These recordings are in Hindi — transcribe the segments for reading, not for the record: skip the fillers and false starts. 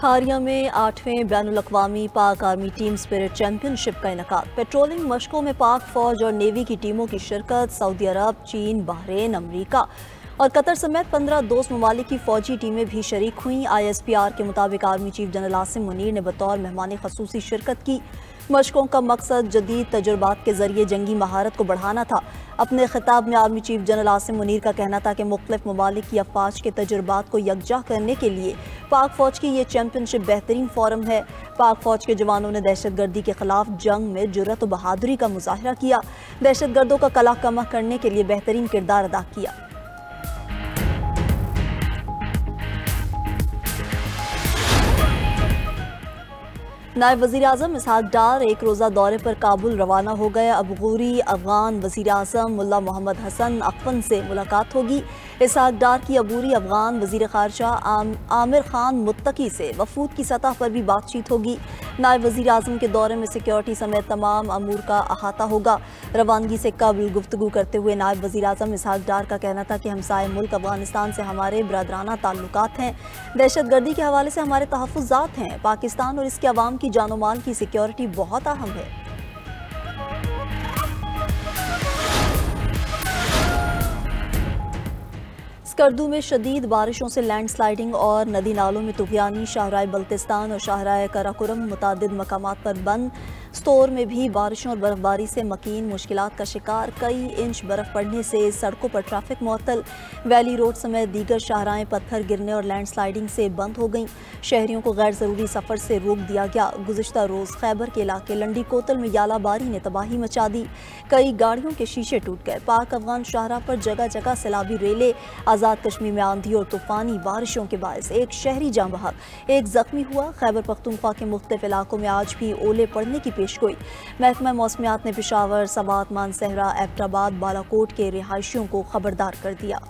खारिया में 8वें बैनुल-अक़वामी पाक आर्मी टीम स्पिरिट चैंपियनशिप का इनेकाद। पेट्रोलिंग मशकों में पाक फौज और नेवी की टीमों की शिरकत। सऊदी अरब, चीन, बहरीन, अमरीका और कतर समेत 15 दोस्त ममालिक की फौजी टीमें भी शरीक हुईं। ISPR के मुताबिक army chief general Asim Munir ने बतौर मेहमान खसूसी शिरकत की। मशकों का मकसद जदीद तजुर्बात के जरिए जंगी महारत को बढ़ाना था। अपने खिताब में army chief general Asim Munir का कहना था कि मुख्तलिफ ममालिक की अफवाज के तजुर्बात को यकजा करने के लिए पाक फौज की ये चैंपियनशिप बेहतरीन फोरम है। पाक फौज के जवानों ने दहशत गर्दी के खिलाफ जंग में जुर्रत और बहादुरी का मुजाहरा किया। दहशत गर्दों का कला कमा करने के लिए बेहतरीन किरदार अदा किया। नायब वज़ीर आज़म इसहाक डार एक रोज़ा दौरे पर काबुल रवाना हो गए। अबगूरी अफगान वज़ीर आज़म मुल्ला मोहम्मद हसन अख्वन से मुलाकात होगी। इसहाक डार की अबूरी अफगान वज़ीर ख़ारजा आमिर खान मुत्तकी से वफूद की सतह पर भी बातचीत होगी। नायब वज़ीर आज़म के दौरे में सिक्योरिटी समेत तमाम अमूर का अहाता होगा। रवानगी से कबल गुफ्तगू करते हुए नायब वज़ीर आज़म इसहाक डार का कहना था कि हमसाए मुल्क अफगानिस्तान से हमारे बरदराना ताल्लुकात हैं। दहशत गर्दी के हवाले से हमारे तहफ़्फ़ुज़ात हैं। पाकिस्तान और इसके अवाम की जानो माल की सिक्योरिटी बहुत अहम है। स्कर्दू में शदीद बारिशों से लैंडस्लाइडिंग और नदी नालों में तुग़यानी। शाहराह बल्तिस्तान और शाहराह कराकोरम मुतादिद मकामात पर बंद। स्टोर में भी बारिशों और बर्फबारी से मकीन मुश्किलात का शिकार। कई इंच बर्फ पड़ने से सड़कों पर ट्रैफिक मुअत्तल। वैली रोड समेत दीगर शाहराहें पत्थर गिरने और लैंडस्लाइडिंग से बंद हो गईं। शहरियों को गैर ज़रूरी सफ़र से रोक दिया गया। गुज़िश्ता रोज़ खैबर के इलाके लंडी कोतल में यालाबारी ने तबाही मचा दी। कई गाड़ियों के शीशे टूट गए। पाक अफगान शाहराह पर जगह जगह सैलाबी रेले। आज़ाद कश्मीर में आंधी और तूफ़ानी बारिशों के बायस एक शहरी जाँ बहक, एक ज़ख्मी हुआ। खैबर पख्तूनख्वा के मुख्तलिफ इलाकों में आज भी ओले पड़ने की पेशगोई। महकमा मौसमियात ने पेशावर, सवात, मानसहरा, एबटाबाद, बालाकोट के रिहायशियों को खबरदार कर दिया।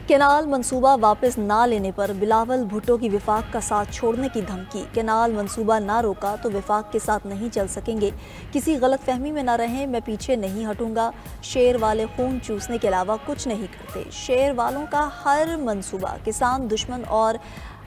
केनाल मंसूबा वापस ना लेने पर बिलावल भुट्टो की विफाक का साथ छोड़ने की धमकी। केनाल मंसूबा ना रोका तो विफाक के साथ नहीं चल सकेंगे। किसी गलत फहमी में ना रहें, मैं पीछे नहीं हटूंगा। शेर वाले खून चूसने के अलावा कुछ नहीं करते। शेर वालों का हर मंसूबा किसान दुश्मन और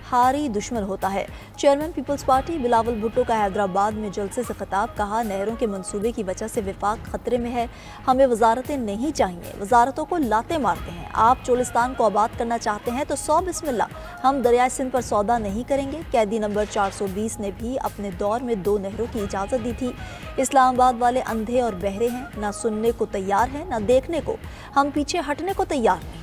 हारी दुश्मन होता है। चेयरमैन पीपल्स पार्टी बिलावल भुट्टो का हैदराबाद में जलसे से खिताब। कहा, नहरों के मंसूबे की वजह से विफाक खतरे में है। हमें वजारतें नहीं चाहिए, वजारतों को लाते मारते हैं। आप चोलिस्तान को आबाद करना चाहते हैं तो 100 बिस्मिल्लाह। हम दरियाए सिंध पर सौदा नहीं करेंगे। कैदी नंबर 420 ने भी अपने दौर में 2 नहरों की इजाज़त दी थी। इस्लामाबाद वाले अंधे और बहरे हैं, ना सुनने को तैयार हैं ना देखने को। हम पीछे हटने को तैयार नहीं।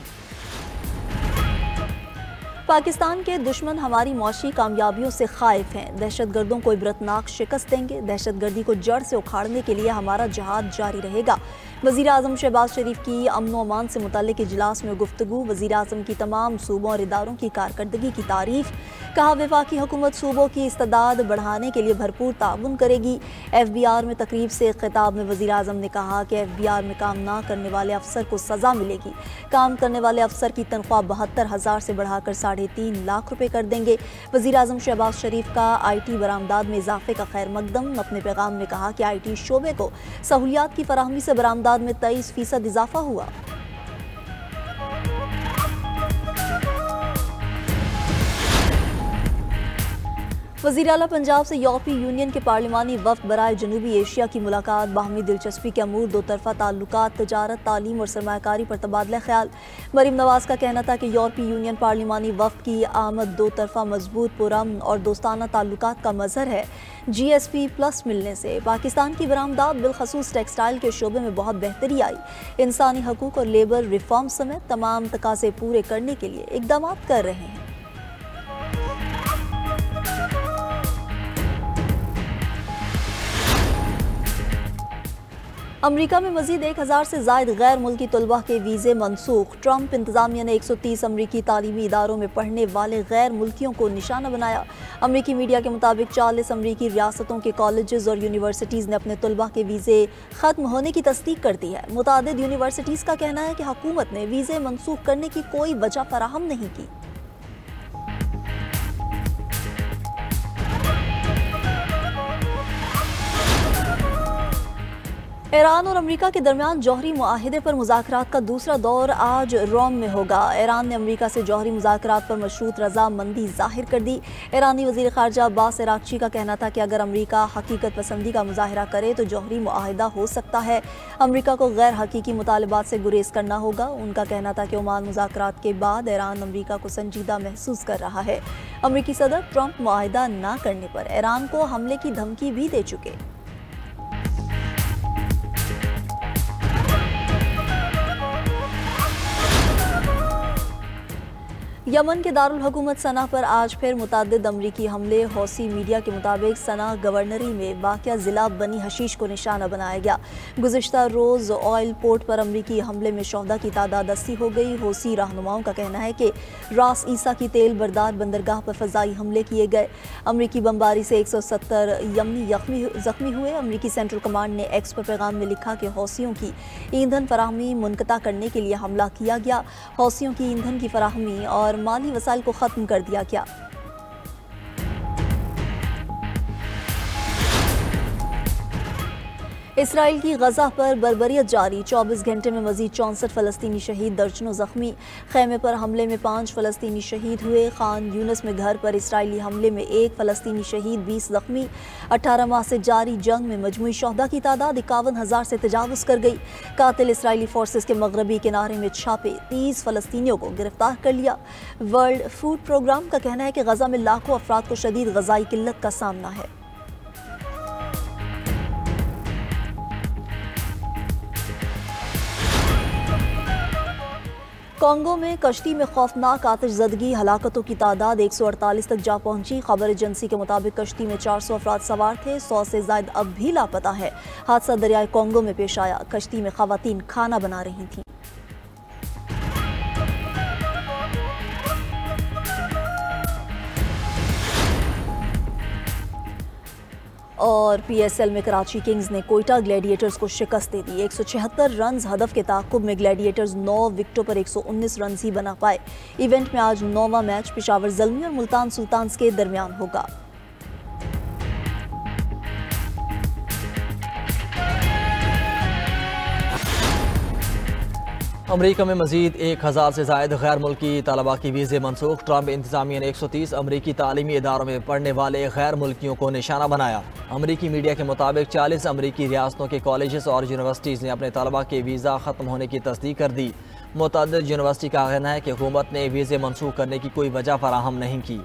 पाकिस्तान के दुश्मन हमारी मौशी कामयाबियों से खाइफ हैं। दहशत गर्दों को इबरतनाक शिकस्त देंगे। दहशत गर्दी को जड़ से उखाड़ने के लिए हमारा जहाद जारी रहेगा। वज़ीर आज़म शहबाज शरीफ की अमन व अमान से मुताल्लिक इजलास में गुफ्तगू। वज़ीर आज़म की तमाम सूबों और इदारों की कारकर्दगी की तारीफ। कहा, वफाकी हुकूमत सूबों की इस्तेदाद बढ़ाने के लिए भरपूर ताउन करेगी। FBR में तकरीब से खिताब में वज़ीर आज़म ने कहा कि FBR में काम ना करने वाले अफसर को सज़ा मिलेगी। काम करने वाले अफसर की तनख्वाह 72,000 से बढ़ाकर 3.5 लाख रुपए कर देंगे। वज़ीर आज़म शहबाज शरीफ का IT बरामदात में इजाफे का खैर मकदम। अपने पैगाम में कहा कि IT शोबे को सहूलियात की फराहमी से बरामदात में 23% इजाफा हुआ। वज़ीर आला पंजाब से यूरोपीय यूनियन के पार्लिमानी वफ़द बराए जनूबी एशिया की मुलाकात। बाहमी दिलचस्पी के अमूर, दो तरफ़ा ताल्लुकात, तजारत, तालीम और सरमायाकारी पर तबादला ख्याल। मरीम नवाज़ का कहना था कि यूरोपीय यूनियन पार्लिमानी वफ़द की आमद दो तरफ़ा मजबूत, पुरअमन और दोस्ताना ताल्लुकात का मज़हर है। GSP+ मिलने से पाकिस्तान की बरामदात बिलखसूस टेक्सटाइल के शोबे में बहुत बेहतरी आई। इंसानी हकूक़ और लेबर रिफॉर्म समेत तमाम तकाज़े पूरे करने के लिए इक़दाम कर रहे हैं। अमरीका में मजीद 1000 से ज़ायद गैर मुल्की तलबा के वीज़े मनसूख। ट्रंप इंतज़ामिया ने 130 अमरीकी तालीमी इदारों में पढ़ने वाले गैर मुल्कियों को निशाना बनाया। अमरीकी मीडिया के मुताबिक 40 अमरीकी रियासतों के कॉलेजेस और यूनिवर्सिटीज़ ने अपने तलबा के वीज़े ख़त्म होने की तस्दीक कर दी है। मुतादिद यूनिवर्सिटीज़ का कहना है कि हुकूमत ने वीज़े मनसूख करने की कोई वजह फराहम नहीं की। ईरान और अमेरिका के दरमियान जौहरी मुआहिदे पर मुज़ाकरात का दूसरा दौर आज रोम में होगा। ईरान ने अमेरिका से जौहरी मुज़ाकरात पर मशरूत रजामंदी जाहिर कर दी। ईरानी वज़ीर ख़ारजा अब्बास अराग़ची का कहना था कि अगर अमेरिका हकीकत पसंदी का मुज़ाहरा करे तो जौहरी मुआहिदा हो सकता है। अमेरिका को गैर हकीकी मुतालबात से गुरेज करना होगा। उनका कहना था कि ओमान मुज़ाकरात के बाद ईरान अमेरिका को संजीदा महसूस कर रहा है। अमेरिकी सदर ट्रंप मुआहिदा न करने पर ईरान को हमले की धमकी भी दे चुके। यमन के दारुल हुकूमत सना पर आज फिर मुतअद्दिद अमरीकी हमले। हौसी मीडिया के मुताबिक सना गवर्नरी में वाक़या ज़िला बनी हशीश को निशाना बनाया गया। गुज़िश्ता रोज़ ऑयल पोर्ट पर अमरीकी हमले में शोहदा की तादाद 80 हो गई। हौसी रहनुमाओं का कहना है कि रास ईसा की तेल बरदार बंदरगाह पर फ़ज़ाई हमले किए गए। अमरीकी बमबारी से 170 यमनी ज़ख्मी हुए। अमरीकी सेंट्रल कमांड ने एक्स पर पैगाम में लिखा कि हौसियों की ईंधन फराहमी मुनक़ता करने के लिए हमला किया गया। हौसियों की ईंधन की फराहमी और माली वसाइल को ख़त्म कर दिया गया। इसराइल की गजा पर बर्बरियत जारी। 24 घंटे में मजीद 64 फ़लस्तीनी शहीद, दर्जनों ज़ख्मी। खैमे पर हमले में 5 फ़लस्तीनी शहीद हुए। खान यूनिस में घर पर इसराइली हमले में 1 फ़लस्तीनी शहीद, 20 ज़ख्मी। 18 माह से जारी जंग में मजमूई शोहदा की तादाद 51,000 से तजावुज़ कर गई। कातिल इसराइली फोर्सेस के मगरबी किनारे में छापे 30 फ़लस्तीनियों को गिरफ्तार कर लिया। वर्ल्ड फूड प्रोग्राम का कहना है कि गजा में लाखों अफराद को शदीद ग़ज़ाई किल्लत का सामना है। कांगो में कश्ती में खौफनाक आतिशज़दगी, हलाकतों की तादाद 148 तक जा पहुंची। खबर एजेंसी के मुताबिक कश्ती में 400 अफराद सवार थे, 100 से ज़ायद अब भी लापता है। हादसा दरियाए कांगो में पेश आया। कश्ती में खवातीन खाना बना रही थीं। और PSL में कराची किंग्स ने कोयटा ग्लैडिएटर्स को शिकस्त दे दी। 176 रन हदफ के ताक़ुब में ग्लैडिएटर्स 9 विकेटों पर 119 रन ही बना पाए। इवेंट में आज 9वां मैच पेशावर ज़ल्मी और मुल्तान सुल्तान्स के दरमियान होगा। अमरीका में मजीद 1000 से ज़ायद गैर मुल्की तलबा की वीज़े मनसूख। ट्रंप इंतज़ामिया ने 130 अमरीकी तालीमी इदारों में पढ़ने वाले गैर मुल्कियों को निशाना बनाया। अमरीकी मीडिया के मुताबिक 40 अमरीकी रियासतों के कॉलेजेस और यूनिवर्सिटीज़ ने अपने तलबा के वीज़ा ख़त्म होने की तस्दीक कर दी। मुतअद्दिद यूनिवर्सिटी का कहना है कि हुकूमत ने वीज़े मनसूख करने की कोई वजह फराहम नहीं की।